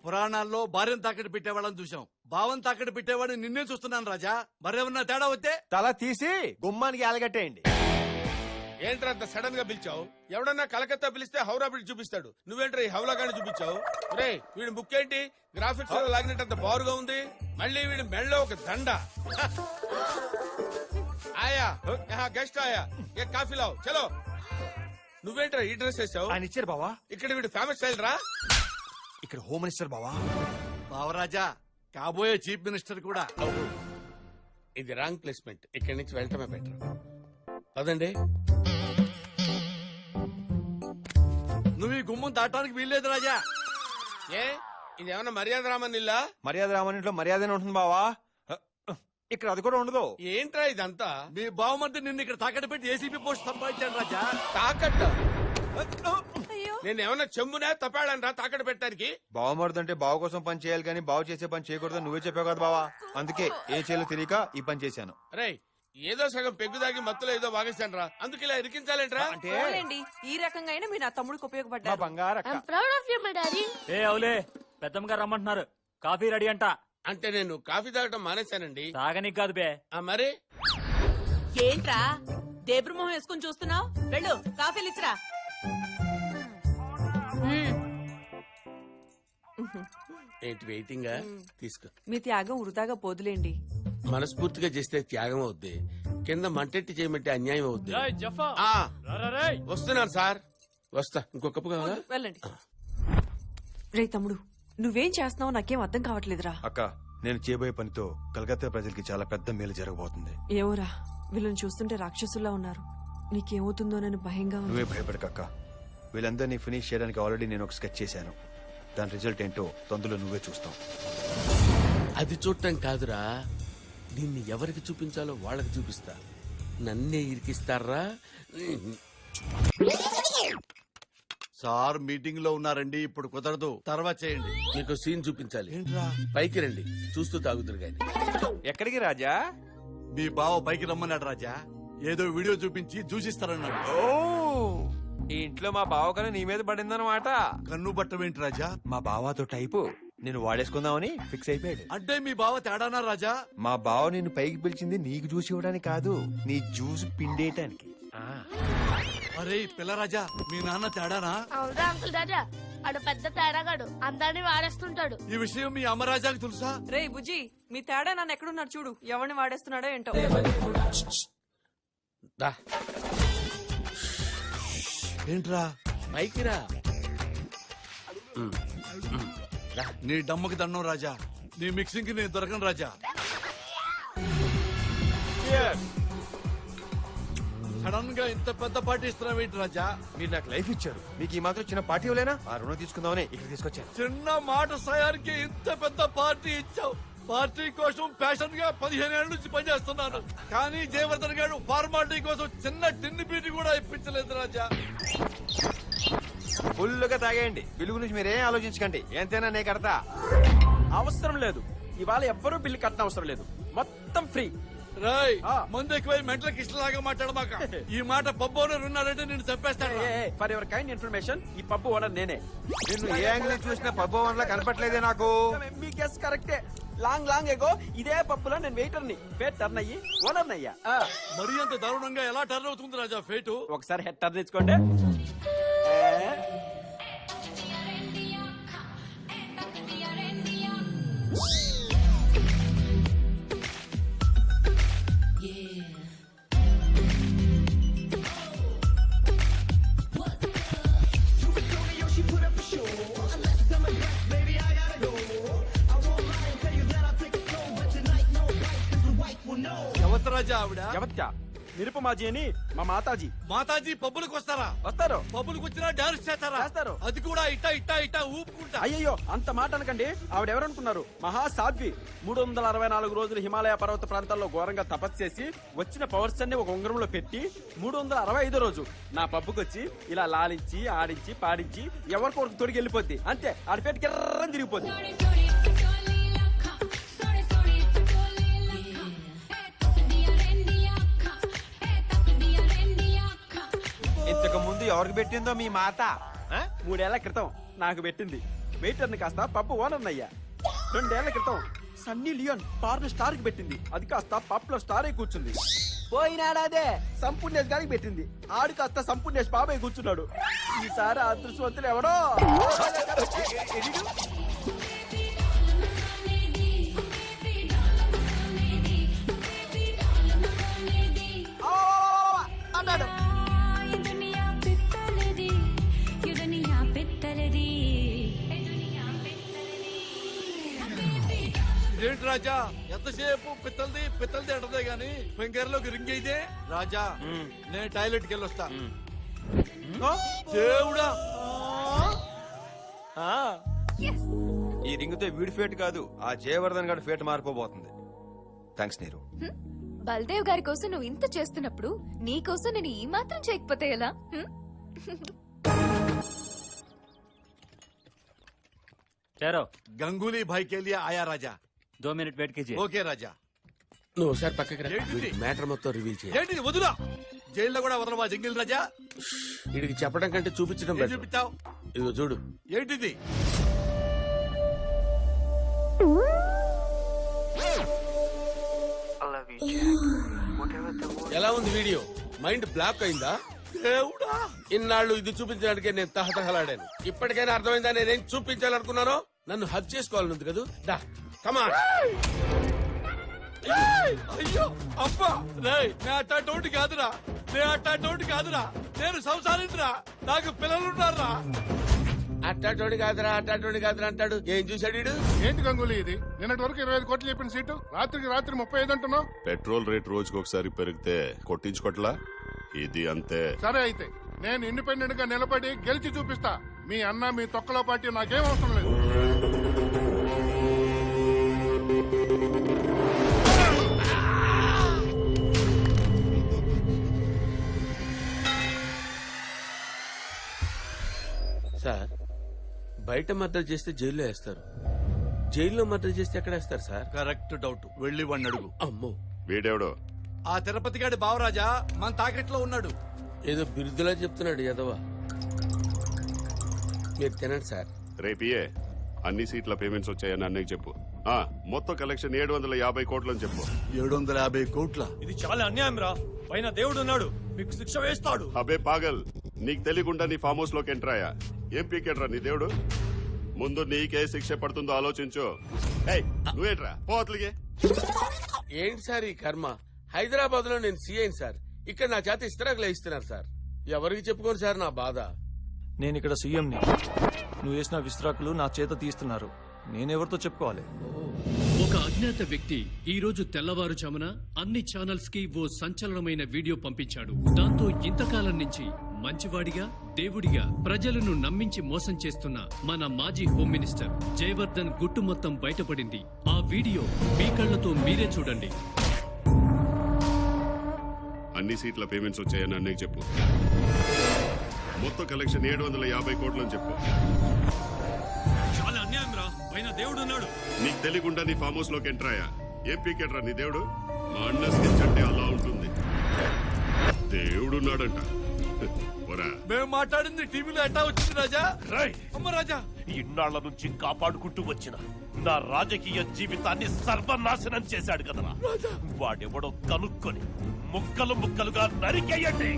పురాణాల్లో భార్యను తాకట్టు పెట్టేవాళ్ళని చూసాం, భావం తాకట్టు పెట్టేవాడిని నిన్నే చూస్తున్నాను రాజా. మరేమన్నా తేడా వస్తే తల తీసి గుమ్మానికి ఆలగట్టేయండి. ఏంట్రా అంత సడన్ గా పిలిచావు? ఎవడన్నా కలకత్తా పిలిస్తే హౌరా బ్రిడ్జ్ చూపిస్తాడు, నువ్వేంట్రా ఈ హౌలాగాని చూపించావు? రే వీడి బుక్ ఏంటి గ్రాఫిక్స్ లో లాగినట్టు బారుగా ఉంది. మళ్ళీ వీడి మెళ్ళో ఒక దండ. ఆయా గెస్ట్ ఆయా ఏ కాఫీ లావు చలో. నువ్వేంట్రా ఈ డ్రెస్ వేసావు? ఆయన ఇచ్చారు బావా. ఇక్కడ వీడి ఫేమస్ స్టైల్ రా. ఇక్కడ హోమ్ మినిస్టర్ బావా. బావరాజా కాబోయే చీఫ్ మినిస్టర్ కూడా. ఇది రాంగ్ ప్లేస్మెంట్, ఇక్కడి నుంచి వెళ్ళటమే బెటర్. అదండి నువ్వు ఈ గుమ్మం దాటానికి వీల్లేదు రాజా. ఏ ఇది ఏమన్నా మర్యాద రామన్ ఇల్లా? మర్యాద రామనింట్లో మర్యాదనే ఉంటుంది బావా. ఇక్కడ అది కూడా ఉండదు. ఏంట్రా ఇదంతా? మీ బావమంటే నిన్ను ఇక్కడ తాకట్టు పెట్టి ఏసీపీ పోస్ట్ సంపాదించాడు రాజా. తాకట్ట? నేను ఏమన్నా చెమ్మునే తప్పాడని రా తాకట్టు పెట్టడానికి? బావమరుదంటే బావ కోసం పని చేయాలి కానీ బావ చేసే పని చేయకూడదు నువ్వే చెప్పావు కదా బావా. అందుకే ఏం చేయాలో తెలియక ఈ పని చేశాను. రేయ్ ఏదో సగం పెగ్గు దాగి మత్తులో ఏదో వాగేశాను రా, అందుకు ఇలా ఇరికించాలేంట్రా? అంటే ఈ రకంగా అయినా మీరు నా తమ్ముడికి ఉపయోగపడ్డారు. బంగారక్క. ఏ అవులే పెద్దమ్మ గారు రమ్మంటున్నారు, కాఫీ రెడీ అంట. అంటే నేను కాఫీ తాగటం మానేశానండి. తాగనీకి కాదు బే. మరి ఏంట్రా దేబ్రు మొహం వేసుకుని చూస్తున్నావు? వెళ్ళు కాఫీలు ఇచ్చిరా. ఏంటి వెయిటింగ్? తీసుకో. మీ త్యాగం వృధాగా పోదులేండి. మనస్ఫూర్తిగా చేస్తే త్యాగం అవుద్ది, కింద మంటెట్టి చేయమంటే అన్యాయం అవుద్ది. వస్తున్నాను సార్, వస్తా. ఇంకో కప్పు కావాలా? వెళ్ళండి. రే తమ్ముడు నువ్వేం చేస్తున్నావు నాకేం అర్థం కావట్లేదురా. అక్క నేను చేయబోయే పనితో కలకత్తా ప్రజలకి చాలా పెద్ద మేలు జరగబోతుంది. ఏమోరా వీళ్ళని చూస్తుంటే రాక్షసుల్లా ఉన్నారు. నీకేమవుతుందోనని భయంగా ఉంది. నువ్వే భయపడకక్క. వీళ్ళందరినీ ఫినిష్ చేయడానికి ఆల్రెడీ నేను ఒక స్కెచ్ చేశాను. దాని రిజల్ట్ ఏంటో తొందరలో నువ్వే చూస్తావు. అది చూడటం కాదురా, దీన్ని ఎవరికి చూపించాలో వాళ్ళకి చూపిస్తా. నన్నే ఇరికిస్తారా? సార్ మీటింగ్ లో ఉన్నారండి, ఇప్పుడు కుదరదు, తర్వాత చేయండి. మీకు సీన్ చూపించాలి. పైకి రండి, చూస్తూ తాగుతురు గాని. ఎక్కడికి రాజా? మీ బావ పైకి రమ్మన్నాడు రాజా. ఏదో వీడియో చూపించి చూసిస్తారన్నాడు. ఓ ఈ ఇంట్లో మా బావ కన్నా నీ మీద పడిందన్నమాట. కన్ను బట్టమేంటి రాజా? మా బావతో టైపు నేను వాడేసుకుందామని ఫిక్స్ అయిపోయాడు. అంటే మీ బావ తేడానా రాజా? మా బావ నిన్ను పైకి పిలిచింది నీకు జ్యూస్ ఇవ్వడానికి కాదు, నీ జ్యూస్ పిండేయటానికి. అరే పిల్ల రాజా, మీ నాన్న తేడానా? అవునా అంకుల్ రాజా, ఆడు పెద్ద తేడాగాడు, అందరినీ వాడేస్తుంటాడు. ఈ విషయం మీ అమ్మ రాజాకి తెలుసా? రే బుజ్జి మీ తేడా నన్ను ఎక్కడున్నాడు చూడు, ఎవరిని వాడేస్తున్నాడో ఏంటో. దా ఏంట్రా? పైకి రా. నీ డమ్మకి దండం రాజా, నీ మిక్సింగ్ కి నేను దొరకను రాజా. సడన్ గా ఇంత పెద్ద పార్టీ ఇస్తున్నావేంటి రాజా? మీరు నాకు లైఫ్ ఇచ్చారు, మీకు ఈ మాత్రం చిన్న పార్టీ ఇవ్వలేనా? ఆ రుణం తీసుకుందామని ఇక్కడ తీసుకొచ్చాను. చిన్న మాట సాయానికి ఇంత పెద్ద పార్టీ ఇచ్చావు. పార్టీ కోసం ప్యాషన్ గా 15 ఏళ్ల నుంచి పనిచేస్తున్నాను, కానీ జయవర్ధన్ గారు ఫార్మాలిటీ కోసం చిన్న టిన్ని పీటి కూడా ఇప్పించలేదు రాజా. ఫుల్లుగా తాగేయండి, బిల్లు గురించి మీరేం ఆలోచించకండి. ఎంతైనా నే కడతా. అవసరం లేదు, ఇవాళ ఎవ్వరూ బిల్లు కట్టడం అవసరం లేదు, మొత్తం ఫ్రీ. రాయ్ ముందు ఎక్కువై మెంటల్ కిష్టలాగా మాట్లాడమాక. ఈ మాట పబ్ ఓనర్ ఉన్నాడంటే నేను చెప్పేస్తాను. ఫర్ యువర్ కైండ్ ఇన్ఫర్మేషన్, ఈ పబ్ ఓనర్ నేనే. నిన్ను ఏ యాంగిల్ చూసినా పబ్బు వన్లా కనపట్లేదే నాకు. మీ గెస్ కరెక్టే. లాంగ్ ఎగో ఇదే పబ్బులో నేను వెయిటర్ ని ఫేట్ టర్న్ అయ్యి ఓనర్ అయ్యా. మరీ అంత దారుణంగా ఎలా టర్న్ అవుతుంది రాజా ఫేటు? ఒకసారి హెడ్ టర్న్ తెచ్చుకోండి. ఎవరు రాజా ఆవిడ? ఎవత్యా నిరుపమాజీ అని మా మాతాజీ. మాతాజీ పబ్బులకు వస్తారా? వస్తారు. పబ్బులకు వచ్చినా డాన్స్ చేస్తారా? చేస్తారు. అది కూడా ఇట్టా ఊపుకుంటా. అయ్యయ్యో అంత మాట అనకండి, ఆవిడ ఎవరనుకున్నారు? మహాసాధ్వి. 364 రోజులు హిమాలయ పర్వత ప్రాంతాల్లో ఘోరంగా తపస్సు చేసి వచ్చిన పవర్స్ అన్ని ఒక ఉంగరంలో పెట్టి 365 రోజు నా పబ్బుకి వచ్చి ఇలా లాలించి ఆడించి పాడించి ఎవరికొరకు తొడిగి వెళ్ళిపోద్ది. అంతే, ఆడి పెట్టి గిర్రని తిరిగిపోద్ది. ఎవరికి పెట్టిందో మీ మాత ఆ? 3 ఏళ్ల క్రితం నాకు పెట్టింది. వెయిటర్ని కాస్త పబ్బు ఓనర్ అయ్యా. 2 ఏళ్ల క్రితం సన్నీ లియోన్ పార్న్ స్టార్ కి పెట్టింది. అది కాస్త పప్ లో స్టార్ అయి కూర్చుంది. పోయినాడాదే సంపూర్ణేష్ గారికి పెట్టింది. ఆడు కాస్త సంపూర్ణేష్ బాబాయ్ కూర్చున్నాడు. ఈసారి అదృష్టవంతులు ఎవడో అన్నాడు. ఇదేంటి రాజా ఎంతసేపు పిత్తలది అంటదే గాని ఫింగర్లోకి రింగ్ అయితే రాజా నేను టాయిలెట్ కి వెళ్ళొస్తా. దేవుడా ఆ. ఈ రింగుతో వీడి ఫేట్ కాదు, ఆ జయవర్ధన్ గారి ఫేట్ మారిపోబోతుంది. థ్యాంక్స్ నీరు. బల్దేవ్ గారి కోసం నువ్వు ఇంత చేస్తున్నప్పుడు నీ కోసం నేను ఈ మాత్రం చేయకపోతే ఎలా? చేరో గంగూలీ భాయ్ కే లియే ఆయా రాజా. 2 मिनट वेट कीजिए. ఓకే రాజా. నువ్వు ఒకసారి పక్కకి రా. ఏంటిది? వీడి మ్యాటర్ మొత్తం రివీల్ చేయాలి. ఏంటిది వదులా జైల్లో కూడా వదలవా జంగిల్ రాజా? వీడికి చెప్పడం కంటే చూపించడం ఏం better. చూపించావు? ఇదిగో చూడు. ఏంటిది? ఎలా ఉంది వీడియో? మైండ్ బ్లాక్ అయిందా? దేవుడా ఇన్నాళ్ళు ఇది చూపించడానికే నేను తహతహలాడాను. ఇప్పటికైనా అర్థమైందా నేనేం చూపించాలనుకున్నానో? నన్ను హక్ చేసుకోవాలనుంది కదా. దా కమాన్. అయ్యో అబ్బా రేయ్ నే అట్టాటోటి కాదురా నేను సంసారించరా. నాకు పిల్లలున్నారా? అట్టాటోడి కాదురా అంటాడు. ఏం చూశాడు వీడు? ఏంటి గంగూలీ ఇది? నిన్నటి వరకు 25 కోట్లు చెప్పిన సీటు రాత్రికి రాత్రి 35 అంటున్నావు. పెట్రోల్ రేట్ రోజుకి ఒకసారి పెరిగితే కొట్టించుకోట్లా? ఇది అంతే. సరే అయితే నేను ఇండిపెండెంట్ గా నిలబడి గెలిచి చూపిస్తా. మీ అన్న మీ తొక్కలో పార్టీ నాకేం అవసరం లేదు. సార్ బయట మర్డర్ చేస్తే జైల్లో వేస్తారు, జైల్లో మర్డర్ చేస్తే ఎక్కడ వేస్తారు సార్? Correct doubt. వెళ్ళి వాడిని అడుగు. అమ్మో, వీడెవడో? ఆ తిరుపతి గాడి బావరాజా మన తాకెట్లో ఉన్నాడు. ఏదో బిరుదులా చెప్తున్నాడు యదవా. మీరు తినండి సార్. రేపియే అన్ని సీట్ల పేమెంట్స్ వచ్చాయని అన్నయ్య చెప్పు. ఆ మొత్తం కలెక్షన్ 750 కోట్లని చెప్పు. 750 కోట్ల? ఇది చాలా అన్యాయం రా. పైన దేవుడు ఉన్నాడు, మీకు శిక్ష వేస్తాడు. అబే పాగల్, నీకు తెలియకుండా నీ ఫామ్ హౌస్ లోకి ఎంటర్ అయ్యా. ఏం పీకెట్రా నీ దేవుడు? ముందు నీకే శిక్ష పడుతుందో ఆలోచించు. ఏయ్, నువ్వేంట్రా పోతలిగే? ఏంటి సార్ ఈ కర్మ? హైదరాబాద్ లో నేను సీఐని సార్. ఇక్కడ నా చేత ఇస్తరాకులు ఇస్తున్నారు సార్. ఎవరికి చెప్పుకోను సార్ నా బాధ. నేను ఇక్కడ సీఎంని. నువ్వు వేసిన విస్త్రాకులు నా చేత తీస్తున్నారు. నేనెవరితో చెప్పుకోవాలి? ఒక అజ్ఞాత వ్యక్తి ఈ రోజు తెల్లవారుజామున అన్ని ఛానల్స్ కి ఓ సంచలనమైన వీడియో పంపించాడు. దాంతో ఇంతకాలం నుంచి మంచివాడిగా దేవుడిగా ప్రజలను నమ్మించి మోసం చేస్తున్న మన మాజీ హోమ్ మినిస్టర్ జయవర్ధన్ గుట్టు మొత్తం బయటపడింది. ఆ వీడియో మీ కళ్లతో మీరే చూడండి. అన్ని సీట్ల పేమెంట్స్ వచ్చాయని అన్నయ్య చెప్పు. మొత్తం కలెక్షన్ 750 కోట్లని చెప్పు. చాలా అన్యాయం రా. పైన దేవుడు ఉన్నాడు. నీకు తెలియకుండా నీ ఫామ్ హౌస్ లోకి ఎంటర్ అయ్యా. ఏం పీకెట్రా నీ దేవుడు? మా అన్న స్కెచ్ అంటే అలా ఉంటుంది. దేవుడున్నాడంట. మేము మాట్లాడింది టీవీలో ఎట్టా వచ్చింది రాజా? అమ్మ రాజా, ఇన్నాళ్ల నుంచి కాపాడుకుంటూ వచ్చిన నా రాజకీయ జీవితాన్ని సర్వనాశనం చేశాడు కదరా. వాడెవడో కనుక్కొని ముక్కలు ముక్కలుగా నరికేయండి.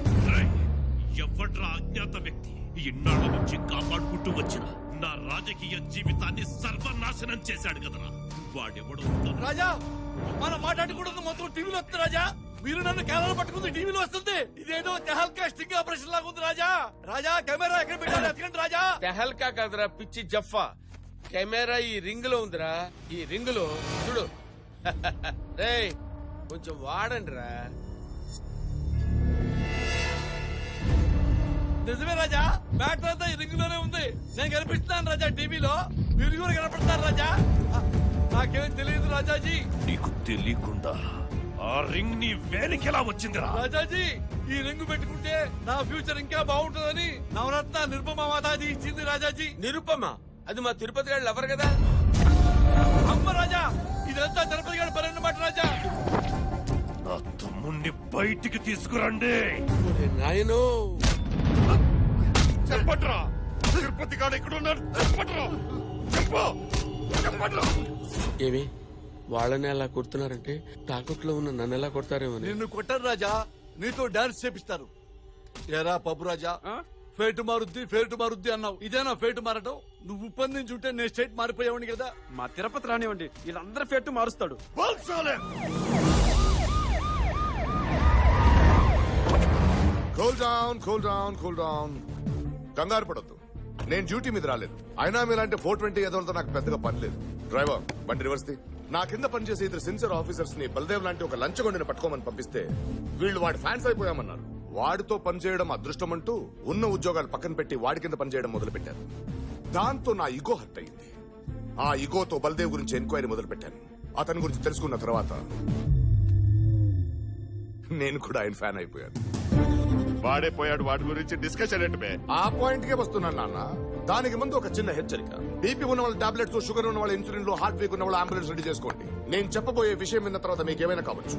ఎవడ్రా అజ్ఞాత వ్యక్తి? ఇన్నాళ్ల నుంచి కాపాడుకుంటూ వచ్చిన నా రాజకీయ జీవితాన్ని సర్వనాశనం చేశాడు కదరా. వాడెవడో రాజా మనం మాట్లాడకూడదు మొత్తం టీవీలో వస్తుంది రాజా. మీరు నన్ను కేరళ పట్టుకుంది టీవీలో వస్తుంది. ఇదేదో తెహల్కా స్టింగ్ ఆపరేషన్ లాగా ఉంది రాజా. రాజా కెమెరా ఎక్కడ పెట్టాలి ఎతకండి రాజా. తెహల్కా కాదురా పిచ్చి జఫ్ఫా. కెమెరా ఈ రింగ్ లో ఉందిరా. ఈ రింగ్ లో చూడు. రేయ్ కొంచెం వాడండి రా. నిజమే రాజా, బ్యాటర్ అంతా ఈ రింగ్ లోనే ఉంది. నేను కనిపిస్తున్నాను రాజా టీవీలో. మీరు కూడా కనపడతారు రాజా. నాకేం తెలియదు రాజాజీ. నీకు తెలియకుండా ఆ రింగ్ నీ వేలికెలా వచ్చిందిరా? రాజాజీ ఈ రింగ్ పెట్టుకుంటే నా ఫ్యూచర్ ఇంకా బాగుంటుందని నవరత్న నిరుపమ మాతాజీ ఇచ్చింది రాజాజీ. నిరుపమ? అది మా తిరుపతి గారు ఎవరు కదా. అమ్మ రాజా, ఇదంతా తిరుపతి గారి పని అన్నమాట రాజా. నా తమ్ముణ్ణి బయటికి తీసుకురండి. నాయనో చెప్పట్రా తిరుపతి కాడ ఇక్కడ ఉన్నాడు చెప్పట్రా చెప్పు చెప్పట్రా ఏమి వాళ్ళని అలా కొడుతున్నారంటే తాకట్లో ఉన్న నన్ను ఎలా కొడతారేమో నిన్ను కొట్టరు రాజా, నీతో డాన్స్ చేపిస్తారు. ఎరా పప్పు రాజా, ఫేటు మారుద్ది అన్నావు, ఇదేనా ఫేటు మారటం? నువ్వు ఉప్పందించుంటే నేను స్టేట్ మారిపోయావని కదా. మా తిరుపతి రానివ్వండి, వీళ్ళందరూ ఫెట్టు మారుస్తాడు. కూల్ డౌన్ కంగారు పడొద్దు. నేను డ్యూటీ మీద రాలేదు. అయినా మీలాంటి 420 ఎదవలతో నాకు పెద్దగా పని లేదు. డ్రైవర్ బండి రివర్స్ ది. నా కింద పనిచేసే ఇద్దరు సిన్సియర్ ఆఫీసర్స్ ని బల్దేవ్ లాంటి ఒక లంచగొండిని పట్టుకోమని పంపిస్తే వీళ్ళు వాడి ఫ్యాన్స్ అయిపోయామన్నారు. వాడితో పనిచేయడం అదృష్టం అంటూ ఉన్న ఉద్యోగాలు పక్కన పెట్టి వాడి కింద పనిచేయడం మొదలు పెట్టారు. దాంతో నా ఇగో హర్ట్ అయింది. ఆ ఇగోతో బల్దేవ్ గురించి ఎంక్వైరీ మొదలు పెట్టాను. అతని గురించి తెలుసుకున్న తర్వాత నేను కూడా ఆయన ఫ్యాన్ అయిపోయాను. వాడే పోయాడు, వాడి గురించి డిస్కషన్ ఏంటి బే? ఆ పాయింట్ కే వస్తున్నాను నాన్న. దానికి ముందు ఒక చిన్న హెచ్చరిక. బీపీ ఉన్న వాళ్ళ టాబ్లెట్స్, షుగర్ ఉన్న వాళ్ళ ఇన్సులిన్, హార్ట్ వీక్ ఉన్న వాళ్ళ అంబులెన్స్ రెడీ చేసుకోండి. నేను చెప్పబోయే విషయం విన్న తర్వాత మీకు ఏమైనా కావచ్చు.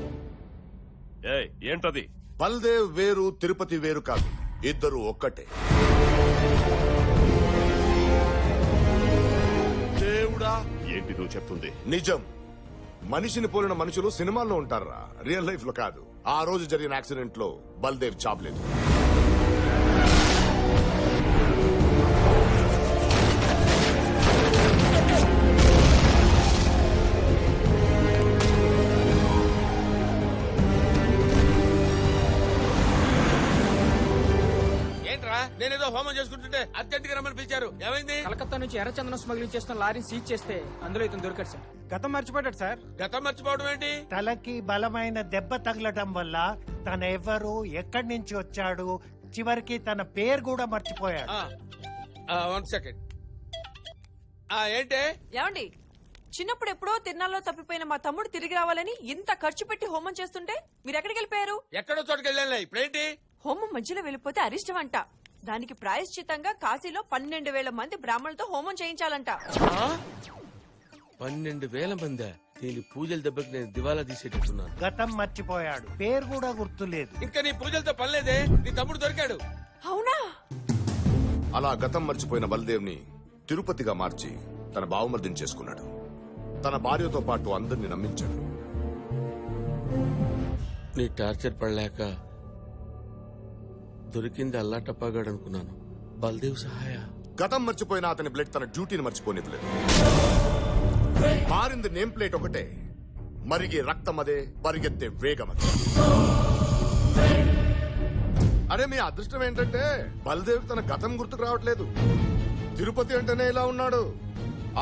ఏంటది? బల్దేవ్ వేరు, తిరుపతి వేరు కాదు. ఇద్దరు ఒక్కటే. దేవుడా, ఏంటి నువ్వు చెప్తుంది? నిజం. మనిషిని పోలిన మనుషులు సినిమాల్లో ఉంటారా, రియల్ లైఫ్ లో కాదు. ఆ రోజు జరిగిన యాక్సిడెంట్ లో బల్దేవ్ చావలేదు. ఏంట్రా నేనేదో హోమం చేసుకుంటుంటే అర్జెంట్ గా రమ్మని పిలిచారు. ఏమైంది? కలకత్తా నుంచి ఎర్రచందనం స్మగ్లింగ్ చేస్తున్న లారీని సీజ్ చేస్తే అందులో ఇతను దొరికాడు సార్. గతం మర్చిపోయాడు సార్. గతం మర్చిపోవడం ఏంటి? తలకి బలమైన దెబ్బ తగలటం వల్ల తన ఎవరు, ఎక్కడి నుంచి వచ్చాడు, చివరికి తన పేరు కూడా మర్చిపోయాడు. 1 సెకండ్. ఏంటే? ఏమండి, చిన్నప్పుడు ఎప్పుడో తిరునాళ్ళలో తప్పిపోయిన మా తమ్ముడు తిరిగి రావాలని ఇంత ఖర్చు పెట్టి హోమం చేస్తుంటే మీరు ఎక్కడికి వెళ్ళిపోయారు? ఎక్కడో చోటుకి వెళ్ళానులే. ఇప్పుడేంటి? హోమం మధ్యలో వెళ్ళిపోతే అరిష్టం అంట. దానికి ప్రాయశ్చితంగా కాశీలో 12,000 మంది బ్రాహ్మణులతో హోమం చేయించాలంట. 12,000 మంది? దీని పూజల దెబ్బకి నేను దివాలా తీసేటట్టున్నాను. గతం మర్చిపోయాడు, పేరు కూడా గుర్తులేదు. ఇంకా నీ పూజలతో పనిలేదే, నీ తమ్ముడు దొరికాడు. అవునా? అలా గతం మర్చిపోయిన బల్దేవ్ ని తిరుపతిగా మార్చి తన బావమర్దిని చేసుకున్నాడు. తన భార్యతో పాటు అందరిని నమ్మించాడు. నీ టార్చర్ పడలేక దొరికింది అల్లాటప్పాగాడు అనుకున్నాను. బల్దేవ్ సహాయ. గతం మర్చిపోయిన అతని బ్లడ్ తన డ్యూటీని మర్చిపోనివ్వలేదు. మారింది నేమ్ ప్లేట్ ఒకటే, మరిగే రక్తమదే, పరిగెత్తే వేగమదే. అరే మీ అదృష్టం ఏంటంటే బల్దేవ్ తన గతం గుర్తుకు రావట్లేదు. తిరుపతి అంటేనే ఇలా ఉన్నాడు.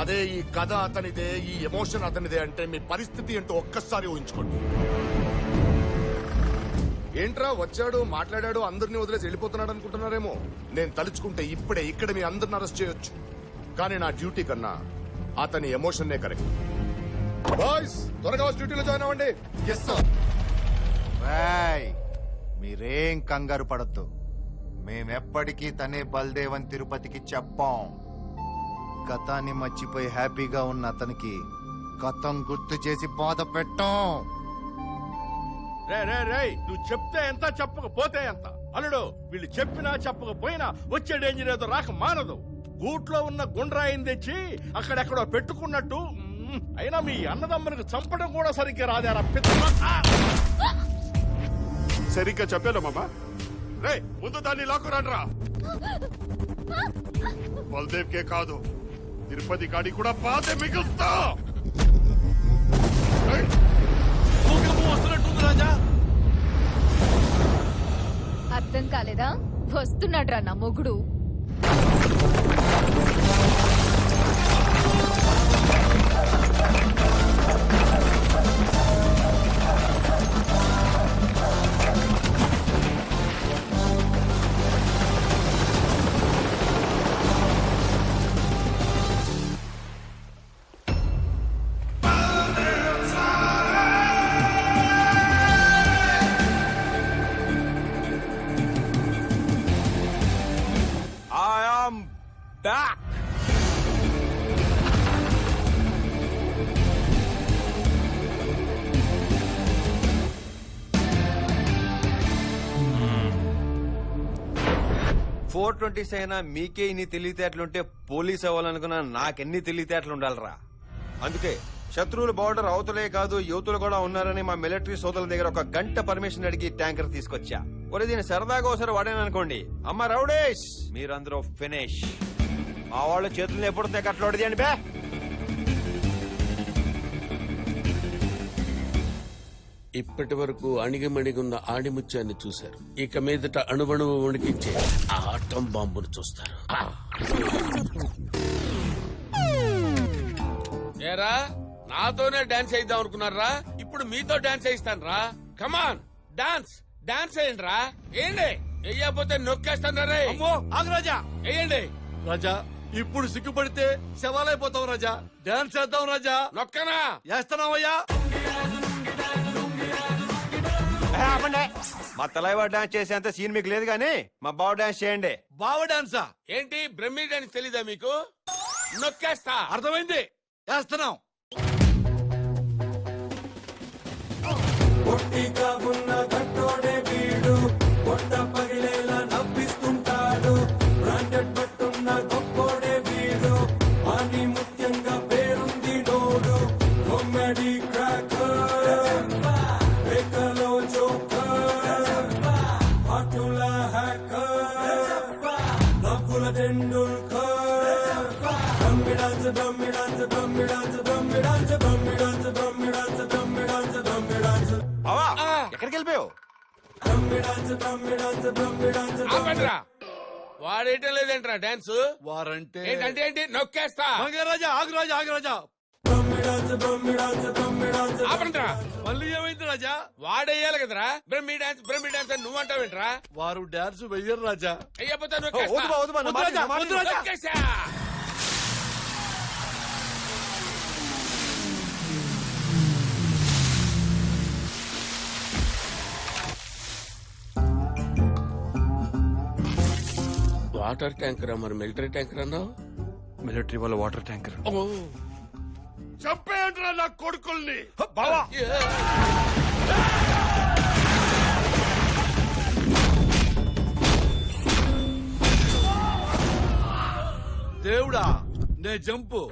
అదే ఈ కథ అతనిదే, ఈ ఎమోషన్ అతనిదే అంటే మీ పరిస్థితి ఏంటో ఒక్కసారి ఊహించుకోండి. ఏంట్రా వచ్చాడు, మాట్లాడాడు, అందరినీ వదిలేసి వెళ్ళిపోతున్నాడు అనుకుంటున్నారేమో. నేను తలుచుకుంటే ఇప్పుడే ఇక్కడ మీ అందరిని అరెస్ట్ చేయొచ్చు. కానీ నా డ్యూటీ కన్నా అతని ఎమోషన్నే కరెక్ట్. బాయ్స్ త్వరగా డ్యూటీలో జాయిన్ అవ్వండి. Yes sir. మీరేం కంగారు పడద్దు. మేమెప్పటికీ తనే బల్దేవన్ తిరుపతికి చెప్పాం. గతాన్ని మర్చిపోయి హ్యాపీగా ఉన్న అతనికి గతం గుర్తు చేసి బాధ పెట్టాం. రే నువ్వు చెప్తే ఎంత, చెప్పకపోతే ఎంత? అల్లుడు, వీళ్ళు చెప్పినా చెప్పకపోయినా వచ్చే డేంజర్ ఏదో రాక మానదు. గూట్లో ఉన్న గుండ్రాయిని తెచ్చి అక్కడెక్కడో పెట్టుకున్నట్టు. అయినా మీ అన్నదమ్మనికి చంపడం కూడా సరిగ్గా రాదారా? సరిగ్గా చెప్పాను మామా. రే ముందు దాన్ని లాక్కురాడ్రా. బల్దేవ్ కే కాదు, తిరుపతి గాడి కూడా బాధే మిగులుస్తా. వస్తున్నట్టుంది రాజా. అర్థం కాలేదా? వస్తున్నాడ్రా నా మొగుడు. I am back. 420 అయినా మీకే ఇన్ని తెలివితేటలుంటే పోలీస్ అవ్వాలనుకున్నా నాకెన్ని తెలివితేటలు ఉండాలరా. అందుకే శత్రువులు బార్డర్ అవతలే కాదు యువతులు కూడా ఉన్నారని మా మిలిటరీ సోదరుల దగ్గర ఒక గంట పర్మిషన్ అడిగి ట్యాంకర్ తీసుకొచ్చా. ఒరే దీన్ని సరదాగా ఒకసారి వాడాననుకోండి, అమ్మ రౌడేష్ మీరందరూ ఫినిష్. మా వాళ్ళ చేతుల్లో ఎప్పుడు తెగట్లోడిది అని బే. ఇప్పటి వరకు అణిగిమణిగున్న ఆణిముత్యాన్ని చూశారు. ఇక మీదట అణువణువు వణికించే ఆ ఆటం బాంబును చూస్తారు. ఏరా నాతోనే డాన్స్ వేద్దాం అనుకున్నారా? ఇప్పుడు మీతో డాన్స్ వేయిస్తాను రా. కమాన్ డాన్స్ డాన్స్ వేయండి రా. వేయండి, వెయ్యకపోతే నొక్కేస్తాను రే. అమ్మో ఆగు రాజా. వేయండి రాజా ఇప్పుడు సిగ్గుపడితే శవాలైపోతావు రాజా. డాన్స్ చేద్దాం రాజా. నొక్కనా? వేస్తున్నావయ్యా. మా తలైవా డాన్స్ చేసేంత సీన్ మీకు లేదు కానీ మా బావ డాన్స్ చేయండి. బావ డాన్సా? ఏంటి బ్రహ్మీ డాన్స్ తెలీదా మీకు? నొక్కేస్తా. అర్థమైంది, వేస్తున్నాం. బావా ఎక్కడికి వెళ్ళిపోయావు? ఆపండిరా. వాడేయటం లేదేంట్రా డాన్స్? వారంటే ఏంటంటే ఏంటి? నొక్కేస్తా. రాజా ఆగు రాజా, ఆగు రాజా. ఆపండిరా. మళ్ళీ ఏమైంది రాజా? వాడేయాలి కదరా బ్రహ్మీ డాన్స్. బ్రహ్మీ డాన్స్ అని నువ్వు అంటావేంట్రా? వారు డాన్స్ వెయ్యరు రాజా. అయ్యపోతే వద్దు బా, వద్దు బా, నా మాట విను, నా మాట విను. నొక్కేసా. వాటర్ ట్యాంకర్ మరి మిలిటరీ ట్యాంకర్ అన్నావు? మిలిటరీ వాళ్ళ వాటర్ ట్యాంకర్. చంపేయండిరా నా కొడుకుల్ని. బావా దేవుడా నే జంపు.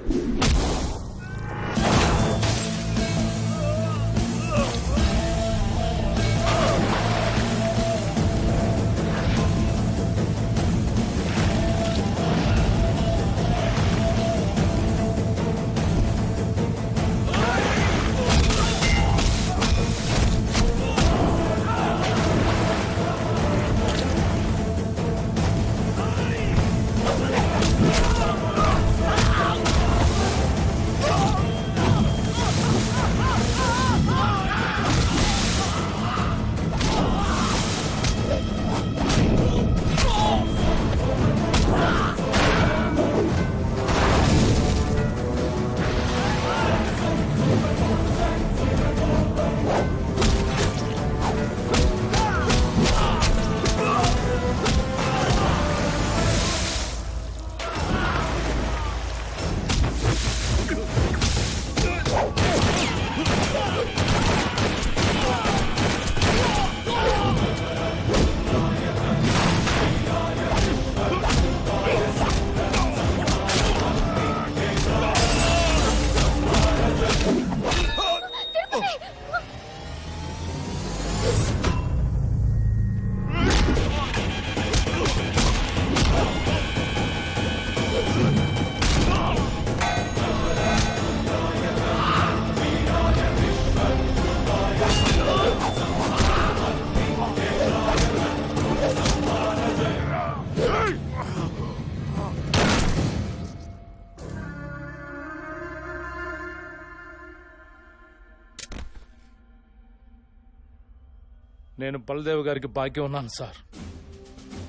నేను బలదేవ్ గారికి భాగ్యం ఉన్నాను సార్.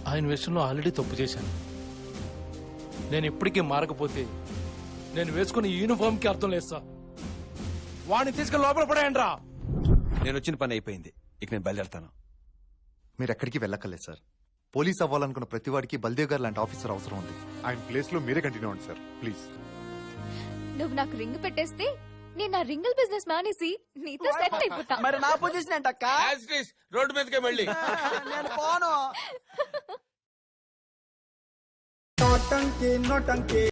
ఆయన విషయంలో ఆల్రెడీ తప్పు చేశాను. నేను ఇప్పటికీ మారకపోతే నేను వేసుకున్న యూనిఫామ్ కి అర్థం లేదు సార్. వాడిని తీసుకుని లోపల పడేయండి రా. నేను వచ్చిన పని అయిపోయింది, ఇక నేను బయలుదేరుతాను. మీరు ఎక్కడికి వెళ్ళక్కర్లేదు సార్. పోలీస్ అవ్వాలనుకున్న ప్రతి వాడికి బల్దేవ్ గారు లాంటి ఆఫీసర్ అవసరం ఉంది. ఆయన ప్లేస్ లో మీరే కంటిన్యూ అవ్వండి సార్ ప్లీజ్. నువ్వు నాకు రింగ్ పెట్టేస్తే నేను నా రింగిల్ బిజినెస్ మానేసి నీతో సెట్ అయిపోతా. మరి నా పొజిషన్ ఏంటక్క? రోడ్డు మీదకే మళ్ళీ నేను పోను. నోటంకి